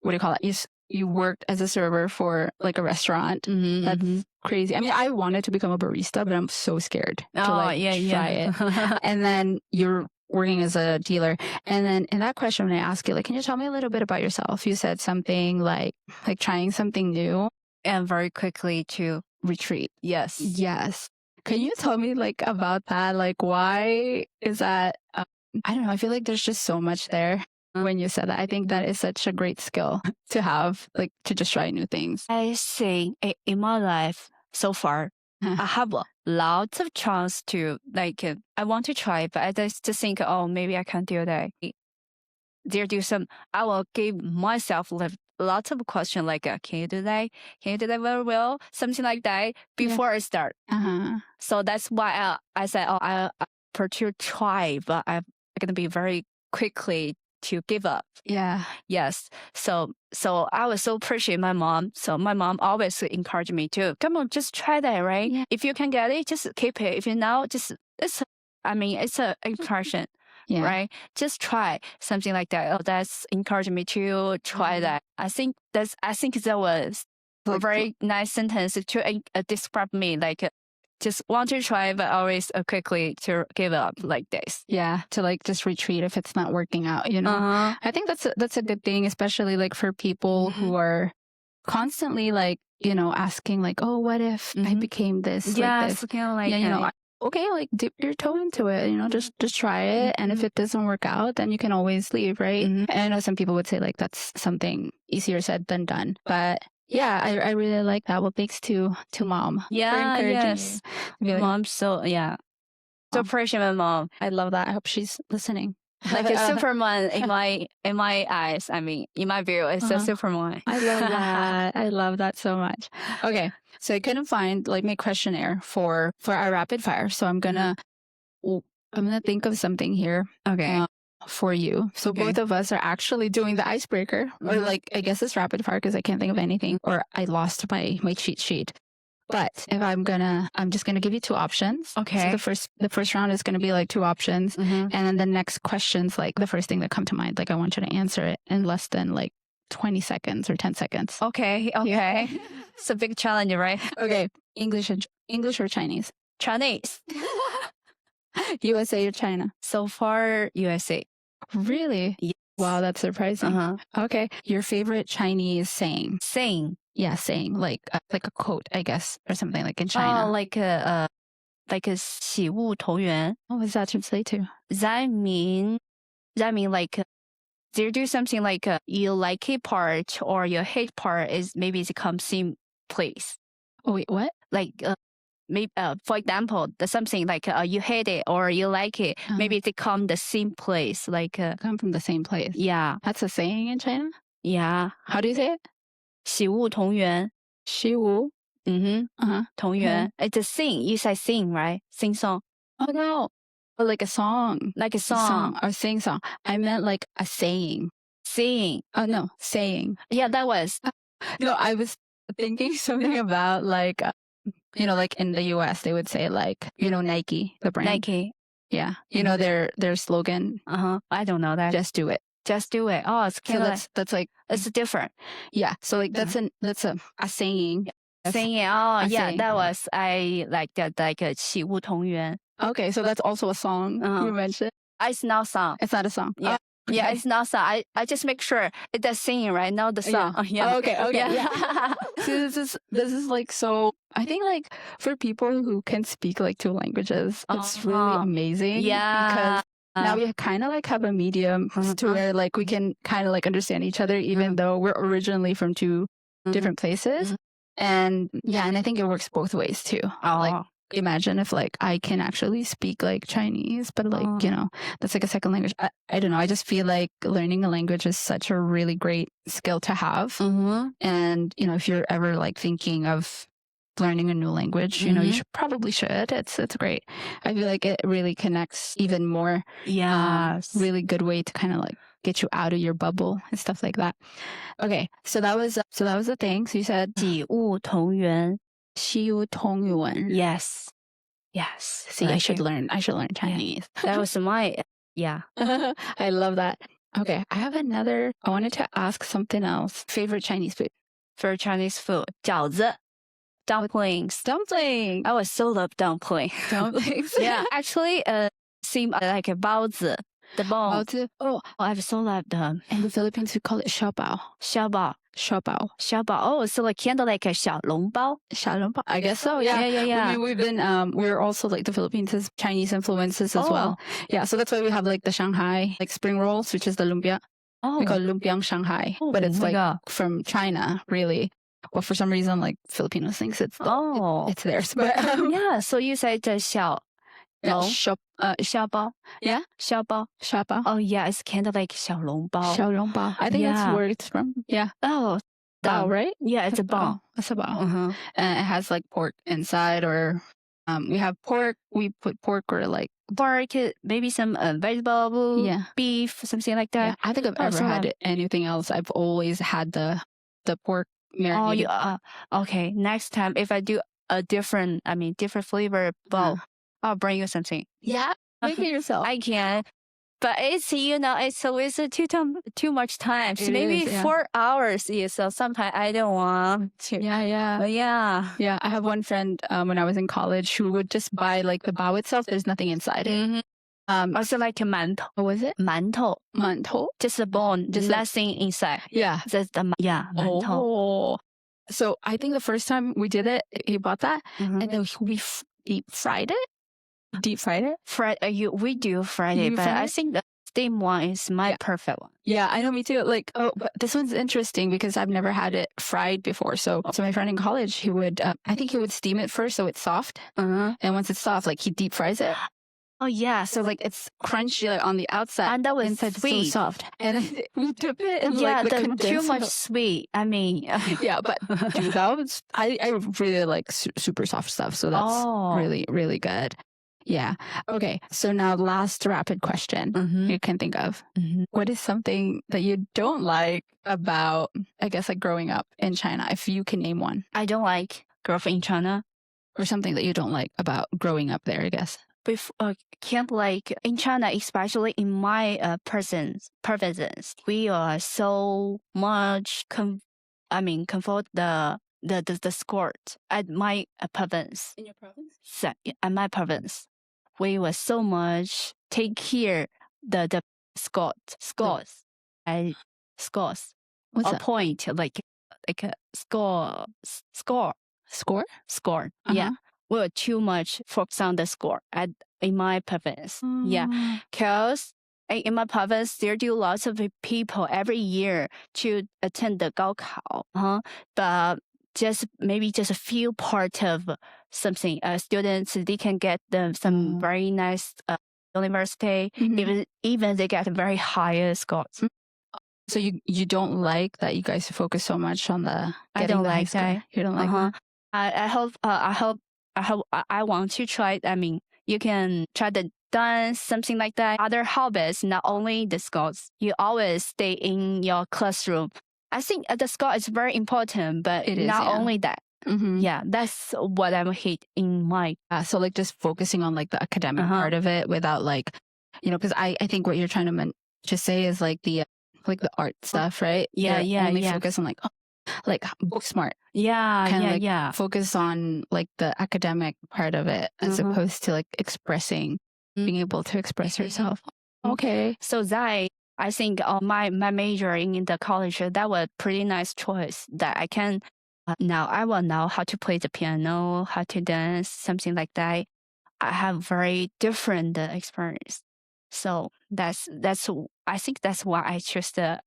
what do you call it? You worked as a server for like a restaurant. That's crazy. I mean, I wanted to become a barista, but I'm so scared to try it. And then you're working as a dealer. And then in that question, when I ask you, like, can you tell me a little bit about yourself? You said something like trying something new. And very quickly to retreat. Yes. Can you tell me like about that? Like, why is that? I don't know. I feel like there's just so much there when you said that. I think that is such a great skill to have, like to just try new things. I think in my life so far, I have lots of chance to like, I want to try, but I just think, oh, maybe I can't do that. I will give myself lots of questions like, can you do that? Can you do that very well? Something like that before I start. So that's why I said, oh, I prefer to try, but I'm going to be very quickly to give up. Yeah. Yes. So I was so appreciate my mom. So my mom always encouraged me to come on, just try that, right? Yeah. If you can get it, just keep it. If you know, it's a encouragement. Yeah. Right? Just try something like that. Oh, that's encouraging me to try that. I think that was a very nice sentence to describe me. Like, just want to try, but always quickly to give up like this. Yeah, to like just retreat if it's not working out. You know, I think that's a good thing, especially like for people who are constantly like asking like, oh, what if I became this? Yeah, like this? kind of like Yeah, okay, like dip your toe into it, just try it. And if it doesn't work out, then you can always leave, right? And I know some people would say like that's something easier said than done. But yeah, I really like that. What makes to mom? Yeah, yes. You. Mom, so appreciate my mom. I love that. I hope she's listening. Like a Superman in my eyes. I mean, in my view, it's a Superman. I love that. I love that so much. Okay, so I couldn't find like my questionnaire for our rapid fire, so I'm gonna think of something here. Okay. For you. So both of us are actually doing the icebreaker, or like I guess it's rapid fire because I can't think of anything, or I lost my cheat sheet. But if I'm just gonna give you two options. Okay. So the first round is gonna be like two options, and then the next question's like the first thing that come to mind. Like I want you to answer it in less than like 20 seconds or 10 seconds. Okay. Yeah. It's a big challenge, right? Okay. English or Chinese? Chinese. USA or China? So far, USA. Really? Yes. Wow, that's surprising. Okay. Your favorite Chinese saying? Saying. Yeah, saying like a quote, I guess, or something like in China. Oh, like a 喜恶同源. What does that translate to? That mean like they do something like you like a part or your hate part is maybe it comes same place. Oh wait, what? Like maybe for example, the something like you hate it or you like it, maybe they come the same place. Like come from the same place. Yeah, that's a saying in China. Yeah. How do you say it? 喜恶同源. 喜恶. Mm-hmm. 同源. It's a sing. You say sing, right? Sing song. Oh no. Or like a song. Like a song. Or sing song. I meant like a saying. Saying. Oh no, saying. Yeah, that was. No, I was thinking something about like, like in the US, they would say like, Nike, the brand. Nike. Yeah. Their slogan. I don't know that. Just do it. Just do it. Oh, it's kind of that's like it's different. Yeah. So like that's a saying. Saying. Oh, yeah. Saying. That was I like that like 喜恶同源. Okay, so that's also a song you mentioned. It's not a song. It's not a song. Yeah. Okay. Yeah, it's not a song. I just make sure it's the singing, right? Not the song. Yeah. Yeah. Okay. Yeah. See, this is like so. I think like for people who can speak like two languages, it's really amazing. Yeah. Because now we kind of like have a medium to where like we can kind of like understand each other, even though we're originally from two different places. And yeah, and I think it works both ways too. Like imagine if like I can actually speak like Chinese, but like, that's like a second language. I don't know. I just feel like learning a language is such a really great skill to have. And, if you're ever like thinking of learning a new language, you probably should. It's great. I feel like it really connects even more. Yeah. Really good way to kind of like get you out of your bubble and stuff like that. Okay. So that was the thing. So you said 喜恶同源. 喜恶同源. Yes. Yes. See, I should learn Chinese. Yeah. That was my, yeah. I love that. Okay. I wanted to ask something else. Favorite Chinese food? For Chinese food. 饺子. Dumplings. Dumpling. I was so love dumplings. Dumplings. Yeah. Actually, seem like a 包子. The bone. 包子. Oh, I've so loved them. In the Philippines, we call it 小包. 小包. 小包. 小包. Oh, so like kind of like a 小笼包. 小笼包. I guess so. Yeah. Yeah. I mean, we've been, we're also like the Philippines has Chinese influences as well. Yeah. So that's why we have like the Shanghai, like spring rolls, which is the lumpia. We call it lumpiang Shanghai, but it's like from China, really. But for some reason, like Filipinos thinks it's theirs. But yeah. So you said 小小包. Yeah. 小包. Oh yeah, it's kind of like 小笼包. 小笼包. I think that's where it's from. Yeah. Oh, bao, right? Yeah, it's a bao. It's a bao. And it has like pork inside or We have pork. We put pork or like pork, maybe some vegetable, Yeah. beef, something like that. Yeah, I think I've ever had anything else. I've always had the pork marinated. Okay. Next time, if I do a different flavor bowl, I'll bring you something. Yeah, make it yourself. I can. But it's always too much time. So maybe 4 hours. So sometimes I don't want to. Yeah. But yeah. Yeah, I have one friend when I was in college who would just buy like the bao itself. There's nothing inside it. Mm-hmm. Also like a mantou. What was it? Mantou. Just a bone, just nothing inside. Yeah. Just mantou. Oh. So I think the first time we did it, he bought that, and then we deep fried it. We do Friday, but I think the steam one is my perfect one. Yeah, I know, me too. Like, but this one's interesting because I've never had it fried before. So my friend in college, he would, I think he would steam it first so it's soft, and once it's soft, like he deep fries it. Oh yeah, so like it's crunchy like on the outside, and that was inside sweet, so soft, and we dip it in too much sweet. Yeah, but dude, I really like super soft stuff, so that's really really good. Yeah. Okay. So now last rapid question you can think of. What is something that you don't like about, I guess, like growing up in China, if you can name one? I don't like growing up in China. Or something that you don't like about growing up there, I guess. Can't like in China, especially in my provinces, we are so much comfort the sport at my province. In your province? So, at my province, we were so much take care the scores. What's a that? point like a score. Yeah, we were too much focused on the score in my province. Yeah, because in my province there do lots of people every year to attend the 高考. But maybe just a few part of something. Students, they can get some very nice university, even they get very high scores. So you don't like that you guys focus so much on the I don't like that. You don't like that? I want to try. You can try to dance, something like that. Other hobbies, not only the scores. You always stay in your classroom. I think the score is very important, but not only that. Yeah, that's what I hate in my. So like just focusing on like the academic part of it without like, because I think what you're trying to say is like the art stuff, right? Yeah. Only focus on like book smart. Yeah. Focus on like the academic part of it as opposed to like being able to express yourself. Okay. So I think my major in the college, that was a pretty nice choice that I can, I will know how to play the piano, how to dance, something like that. I have very different experience. So I think that's why I chose the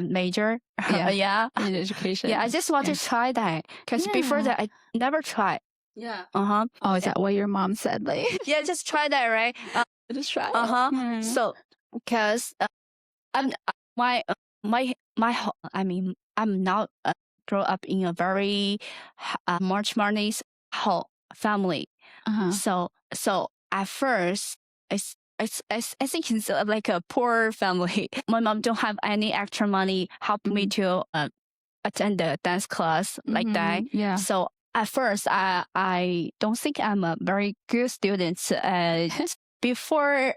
major. In education. Yeah, I just want to try that because before that I never tried. Yeah. Oh, is that what your mom said? Like, yeah, just try that, right? Just try. So because I'm now grow up in a very much money family. So at first I think it's like a poor family. My mom don't have any extra money help me to attend the dance class like that. Yeah. So at first I don't think I'm a very good student. Before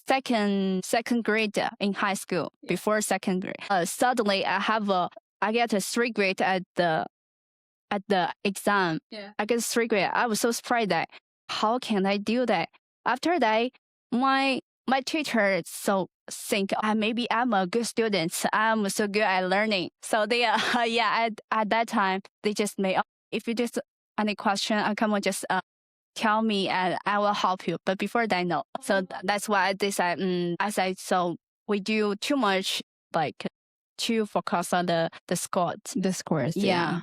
second grade in high school, before second grade, suddenly I get a 3 grade at the exam. Yeah. I get 3 grade. I was so surprised that how can I do that? After that, my teacher think maybe I'm a good student. I'm so good at learning. So they at that time they just made if you just any question, come on, just tell me and I will help you. But before that, no. So that's why I decided. I said so we do too much to focus on the scores. The scores. Yeah.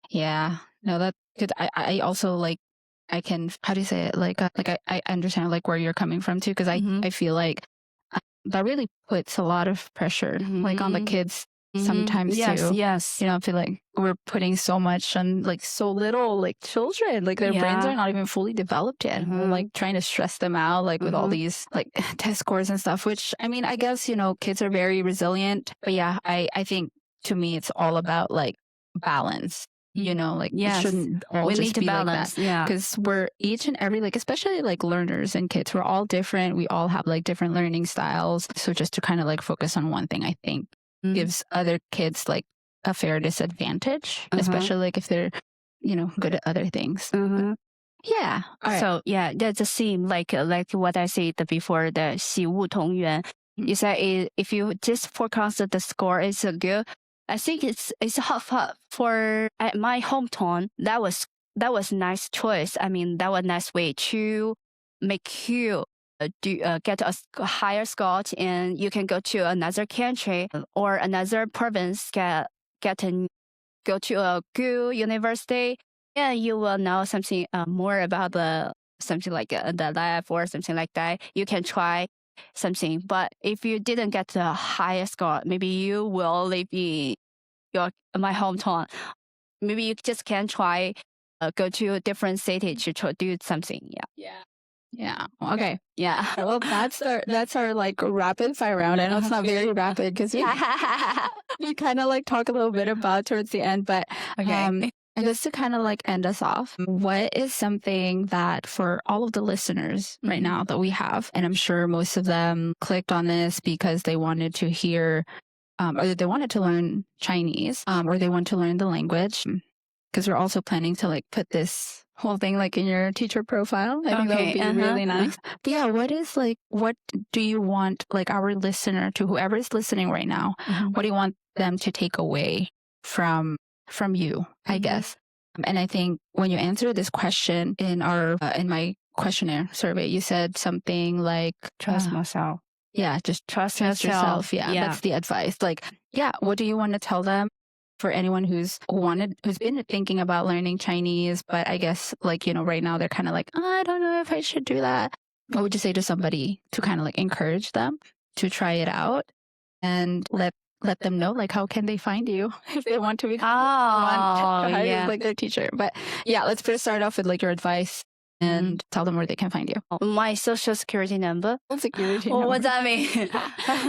Yeah. No, that's good. I also like. I can, how do you say it? I understand like where you're coming from too, because I feel like that really puts a lot of pressure like on the kids sometimes Yes, too. yes. I feel like we're putting so much on like so little like children, like their brains are not even fully developed yet. We're like trying to stress them out like with all these like test scores and stuff, which I mean, I guess, kids are very resilient. But yeah, I think to me it's all about like balance. Like it shouldn't all we just need to be balance. like that. Because we're each and every, like, especially like learners and kids, we're all different. We all have like different learning styles. So just to kind of like focus on one thing, I think gives other kids like a fair disadvantage, especially like if they're, good at other things. Yeah. Right. So yeah, that's a theme like what I said before, the 习物同源. You say if you just forecast the score is good. I think it's hard for at my hometown. That was nice choice. I mean, that was nice way to make you get a higher score, and you can go to another country or another province, go to a good university. Yeah, you will know something more about something like the lab or something like that. You can try something, but if you didn't get the highest score, maybe you will live in my hometown. Maybe you just can try go to a different city to do something. Yeah. Okay. Yeah. Well, that's our like rapid fire round. I know it's not very rapid because we kind of like talk a little bit about towards the end, but I guess to kind of like end us off, what is something that for all of the listeners right now that we have, and I'm sure most of them clicked on this because they wanted to hear, or they wanted to learn Chinese, or they want to learn the language, because we're also planning to like put this whole thing like in your teacher profile. I think that would be really nice. But yeah, what do you want like our listener, to whoever is listening right now, what do you want them to take away from you, I guess? And I think when you answer this question in in my questionnaire survey, you said something like Trust myself. Yeah, just trust yourself. Yeah, that's the advice. Like, yeah, what do you want to tell them? For anyone who's been thinking about learning Chinese, but I guess like, right now they're kind of like, I don't know if I should do that. What would you say to somebody to kind of like encourage them to try it out and let them know like how can they find you if they want to become like their teacher? But yeah, let's first start off with like your advice and tell them where they can find you. My social security number. Security number. number. What does that mean?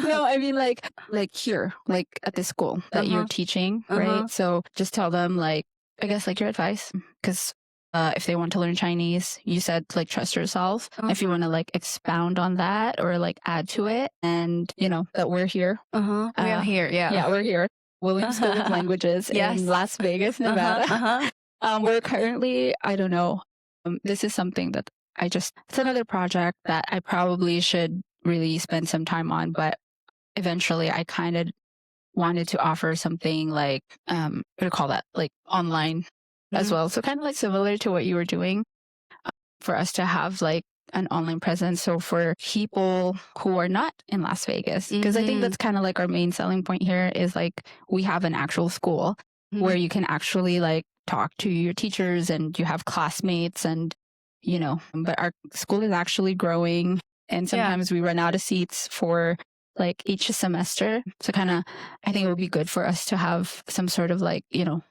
No, I mean like here, like at this school that you're teaching, right? So just tell them like, I guess like your advice, because if they want to learn Chinese, you said like trust yourself. If you want to like expound on that or like add to it, and that we're here. We are here. Yeah, we're here. Williams School of Languages in Las Vegas, Nevada. We're currently, I don't know. This is something that it's another project that I probably should really spend some time on, but eventually I kind of wanted to offer something like, what do you call that? Like online as well. So kind of like similar to what you were doing, for us to have like an online presence. So for people who are not in Las Vegas, because I think that's kind of like our main selling point here is like, we have an actual school where you can actually like talk to your teachers and you have classmates and, but our school is actually growing and sometimes we run out of seats for like each semester. So kind of, I think it would be good for us to have some sort of like,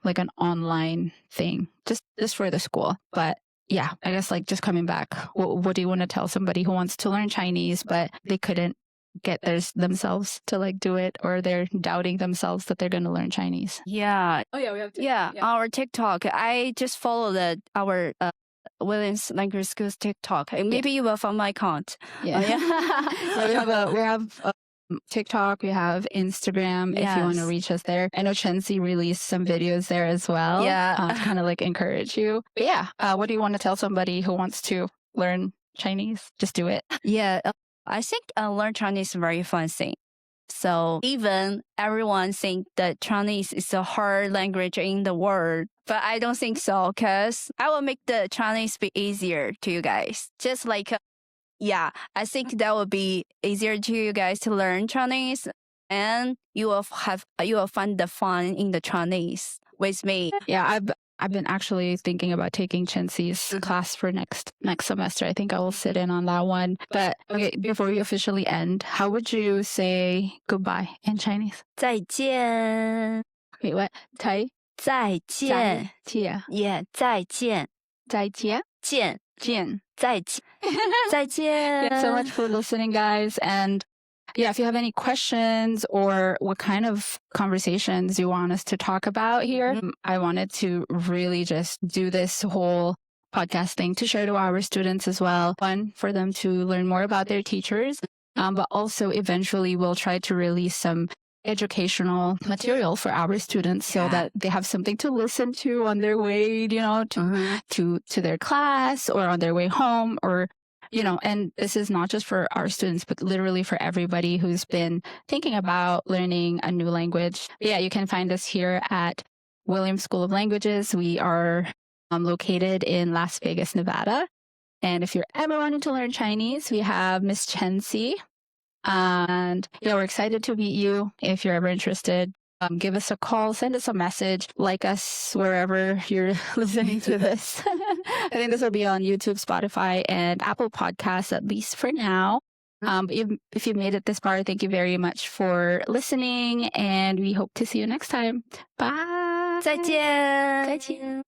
like an online thing just for the school. But yeah, I guess like just coming back, what do you want to tell somebody who wants to learn Chinese, but they couldn't get themselves to like do it, or they're doubting themselves that they're going to learn Chinese? Yeah. Oh yeah, we have to. Yeah, our TikTok. I just follow our Williams Language School's TikTok. Maybe you will find my account. Yeah. We have TikTok, we have Instagram if you want to reach us there. I know Chensi released some videos there as well. Yeah. To kind of like encourage you. But yeah, what do you want to tell somebody who wants to learn Chinese? Just do it. Yeah, I think learn Chinese is a very fun thing. So even everyone think that Chinese is a hard language in the world, but I don't think so, because I will make the Chinese be easier to you guys. Just like, I think that will be easier to you guys to learn Chinese, and you will find the fun in the Chinese with me. Yeah, I've been actually thinking about taking Chensi's class for next semester. I think I will sit in on that one. But okay, before we officially end, how would you say goodbye in Chinese? 再见 Wait, what? 再见 见 Yeah 再见再见见见再见再见 Thanks so much for listening, guys. And yeah, if you have any questions or what kind of conversations you want us to talk about here, I wanted to really just do this whole podcast thing to share to our students as well. One, for them to learn more about their teachers, but also eventually we'll try to release some educational material for our students so that they have something to listen to on their way, to their class or on their way home, or and this is not just for our students, but literally for everybody who's been thinking about learning a new language. But yeah, you can find us here at Williams School of Languages. We are located in Las Vegas, Nevada. And if you're ever wanting to learn Chinese, we have Miss Chensi. And yeah, we're excited to meet you. If you're ever interested, give us a call, send us a message, like us wherever you're listening to this. I think this will be on YouTube, Spotify, and Apple Podcasts, at least for now. If you made it this far, thank you very much for listening, and we hope to see you next time. Bye. 再见再见